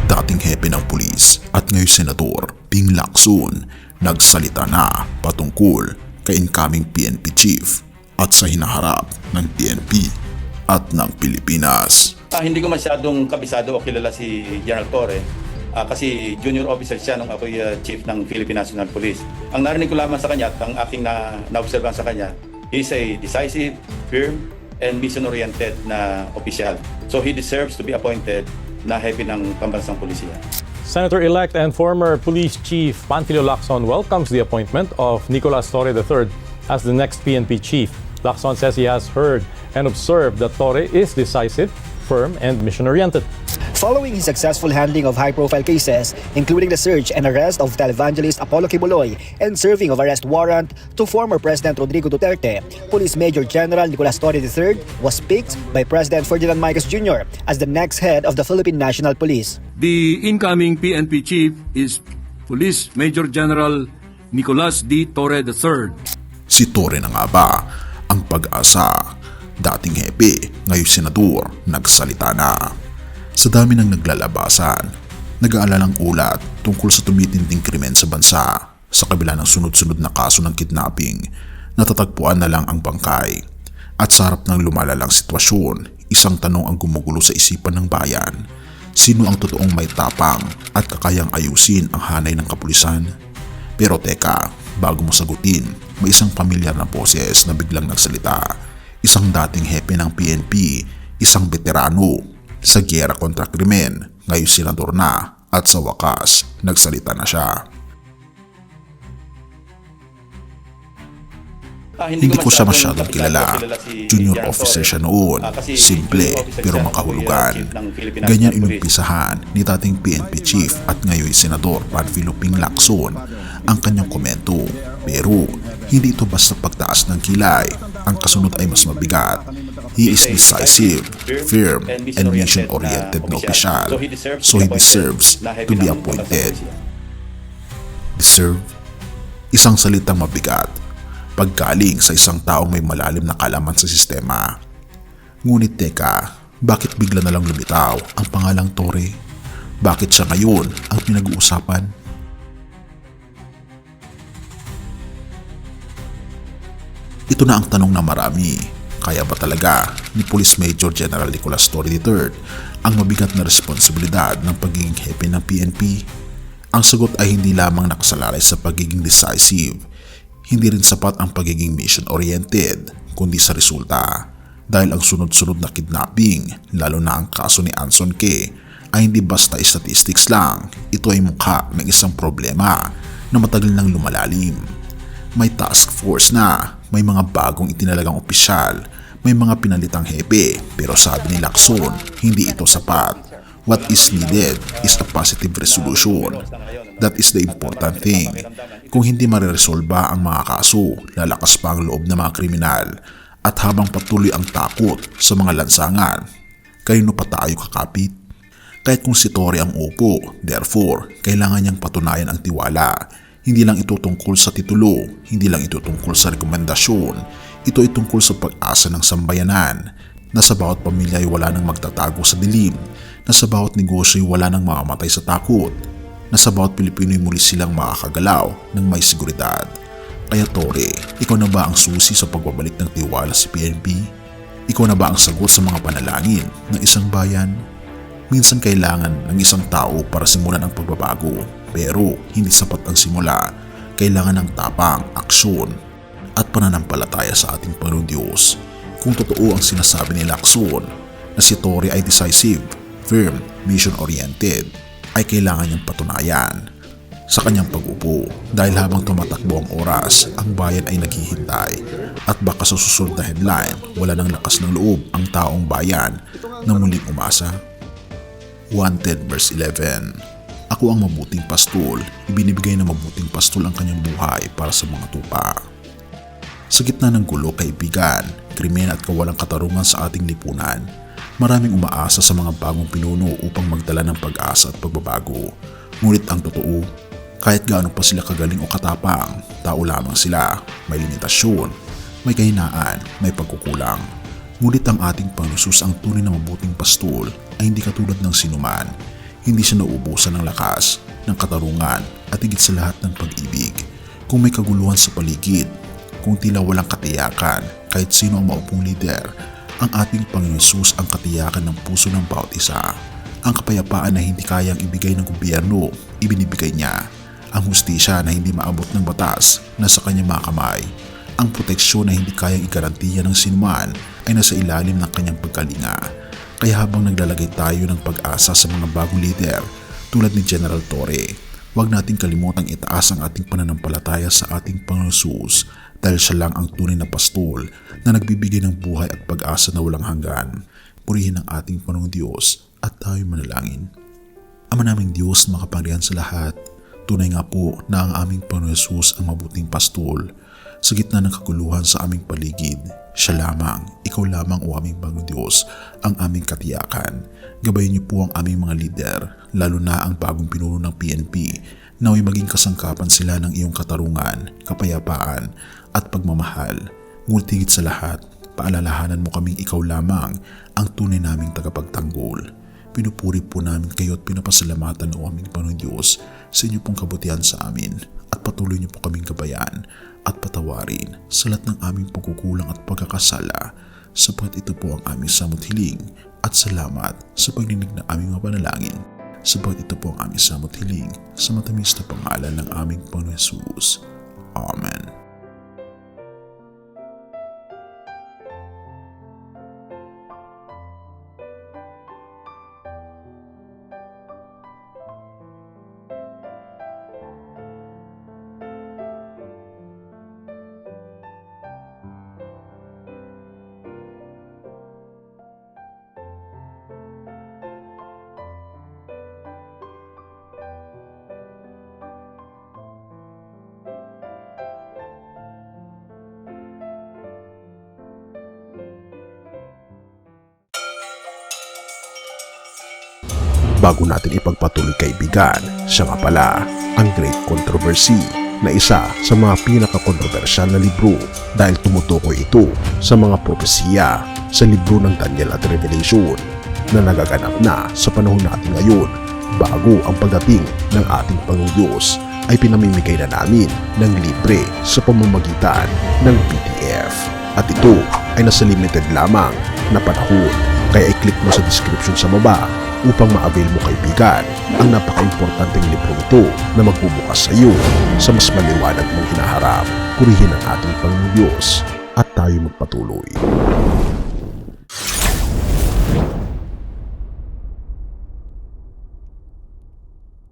dating hepe ng pulis at ngayon senador Ping Lacson nagsalita na patungkol kay incoming PNP chief at sa hinaharap ng PNP at ng Pilipinas. Hindi ko masyadong kabisado o kilala si General Torre kasi junior officer siya nung ako'y chief ng Philippine National Police. Ang narinig ko lamang sa kanya at ang aking na-observan sa kanya, he's a decisive, firm, and mission-oriented na opisyal. So he deserves to be appointed na hepe ng pambansang pulisya. Senator-elect and former Police Chief Panfilo Lacson welcomes the appointment of Nicolas Torre III as the next PNP chief. Lacson says he has heard and observed that Torre is decisive, firm, and mission-oriented. Following his successful handling of high-profile cases, including the search and arrest of televangelist Apollo Kibuloy and serving of arrest warrant to former President Rodrigo Duterte, Police Major General Nicolas Torre III was picked by President Ferdinand Marcos Jr. as the next head of the Philippine National Police. The incoming PNP chief is Police Major General Nicolas D. Torre III. Si Torre na nga ba ang pag-asa? Dating hepe, ngayon senador, nagsalita na. Sa dami ng naglalabasan, nag-aalalang ulat tungkol sa tumitinding krimen sa bansa. Sa kabila ng sunod-sunod na kaso ng kidnapping, natatagpuan na lang ang bangkay. At sa harap ng lumalalang sitwasyon, isang tanong ang gumugulo sa isipan ng bayan. Sino ang totoong may tapang at kakayang ayusin ang hanay ng kapulisan? Pero teka, bago mo sagutin, may isang pamilyar na boses na biglang nagsalita. Isang dating hepe ng PNP, isang veterano sa giyera kontra krimen, ngayon senador na at sa wakas, nagsalita na siya. Hindi ko siya masyadong kilala. Junior officer siya noon. Simple pero makahulugan. Ganyan inumpisahan ni dating PNP chief at ngayon senador Panfilo Ping Lacson ang kanyang komento. Pero hindi ito basta pagtaas ng kilay. Ang kasunod ay mas mabigat. He is decisive, firm, and mission-oriented na opisyal. So he deserves to be appointed. Deserve? Isang salitang mabigat paggaling sa isang taong may malalim na kaalaman sa sistema. Ngunit teka, bakit bigla na lang lumitaw ang pangalang Torre? Bakit siya ngayon ang pinag-uusapan? Ito na ang tanong na marami. Kaya ba talaga ni Police Major General Nicolas Torre III ang mabigat na responsibilidad ng pagiging hepe ng PNP? Ang sagot ay hindi lamang nakasalalay sa pagiging decisive. Hindi rin sapat ang pagiging mission-oriented, kundi sa resulta. Dahil ang sunod-sunod na kidnapping, lalo na ang kaso ni Anson K, ay hindi basta statistics lang. Ito ay mukha ng isang problema na matagal nang lumalalim. May task force na, may mga bagong itinalagang opisyal, may mga pinalitang hepe, pero sabi ni Lacson, hindi ito sapat. What is needed is a positive resolution. That is the important thing. Kung hindi mareresolba ang mga kaso, lalakas pa ang loob ng mga kriminal. At habang patuloy ang takot sa mga lansangan, kanino pa tayo kakapit? Kahit kung si Torre ang upo, therefore, kailangan niyang patunayan ang tiwala. Hindi lang ito tungkol sa titulo, hindi lang ito tungkol sa rekomendasyon. Ito ay tungkol sa pag-asa ng sambayanan, na sa bawat pamilya ay wala nang magtatago sa dilim, na sa bawat negosyo ay wala nang mamamatay sa takot, na sa bawat Pilipino ay muli silang makakagalaw ng may seguridad. Kaya Torre, ikaw na ba ang susi sa pagbabalik ng tiwala sa PNP? Ikaw na ba ang sagot sa mga panalangin ng isang bayan? Minsan kailangan ng isang tao para simulan ang pagbabago, pero hindi sapat ang simula. Kailangan ng tapang, aksyon, at pananampalataya sa ating Panginoon Diyos. Kung totoo ang sinasabi ni Lacson na si Torre ay decisive, firm, mission-oriented, ay kailangan niyang patunayan sa kanyang pag-upo dahil habang tumatakbo ang oras, ang bayan ay naghihintay at baka sa susunod na headline, wala nang lakas ng loob ang taong bayan na muling umasa. Wanted verse 11. Ako ang mabuting pastol, ibinibigay na mabuting pastol ang kanyang buhay para sa mga tupa. Sa gitna ng gulo, kaibigan, krimen at kawalang katarungan sa ating lipunan, maraming umaasa sa mga bagong pinuno upang magdala ng pag-asa at pagbabago. Ngunit ang totoo, kahit gaano pa sila kagaling o katapang, tao lamang sila, may limitasyon, may kahinaan, may pagkukulang. Ngunit ang ating Panginoon ang tunay na mabuting pastol ay hindi katulad ng sinuman. Hindi siya nauubusan ng lakas, ng katarungan at higit sa lahat ng pag-ibig. Kung may kaguluhan sa paligid, kung tila walang katiyakan kahit sino ang maupong lider, ang ating Panginoon Hesus ang katiyakan ng puso ng bawat isa. Ang kapayapaan na hindi kayang ibigay ng gobyerno, ibinibigay niya. Ang hustisya na hindi maabot ng batas, nasa kanyang mga kamay. Ang proteksyon na hindi kayang igarantiya ng sinuman ay nasa ilalim ng kanyang pagkalinga. Kaya habang naglalagay tayo ng pag-asa sa mga bagong leader tulad ni General Torre, huwag nating kalimutang itaas ang ating pananampalataya sa ating Panginoon Hesus dahil siya lang ang tunay na pastol na nagbibigay ng buhay at pag-asa na walang hanggan. Purihin ang ating Panginoong Diyos at tayo manalangin. Ama naming Diyos na makapangyarihan sa lahat, tunay nga po na ang aming Panginoon Hesus ang mabuting pastol. Sa gitna ng kaguluhan sa aming paligid, siya lamang, ikaw lamang o aming Panginoon Diyos, ang aming katiyakan. Gabayin niyo po ang aming mga lider, lalo na ang bagong pinuno ng PNP, naway maging kasangkapan sila ng iyong katarungan, kapayapaan at pagmamahal. Ngunit higit sa lahat, paalalahanan mo kaming ikaw lamang ang tunay naming tagapagtanggol. Pinupuri po namin kayo at pinapasalamatan o aming Panginoon Diyos sa inyo pong kabutihan sa amin at patuloy niyo po kaming gabayan at patawarin sa lahat ng aming pagkukulang at pagkakasala, sapagkat ito po ang aming samot hiling at salamat sa pagdinig ng aming mga panalangin, sapagkat ito po ang aming samot hiling sa matamis na pangalan ng aming Panginoon Hesus. Amen. Bago natin ipagpatuloy kaibigan, siya nga pala ang Great Controversy na isa sa mga pinaka-kontrobersyal na libro dahil tumutukoy ito sa mga propesiya sa libro ng Daniel at Revelation na nagaganap na sa panahon natin ngayon bago ang pagdating ng ating Panginoong Diyos ay pinamimigay na namin ng libre sa pamamagitan ng PDF. At ito ay nasa limited lamang na panahon, kaya i-click mo sa description sa baba upang ma-avail mo kaibigan ang napaka-importanteng libro ito na magbubukas sa iyo sa mas maliwanag mong hinaharap. Purihin ang ating Panginoong Diyos at tayo magpatuloy.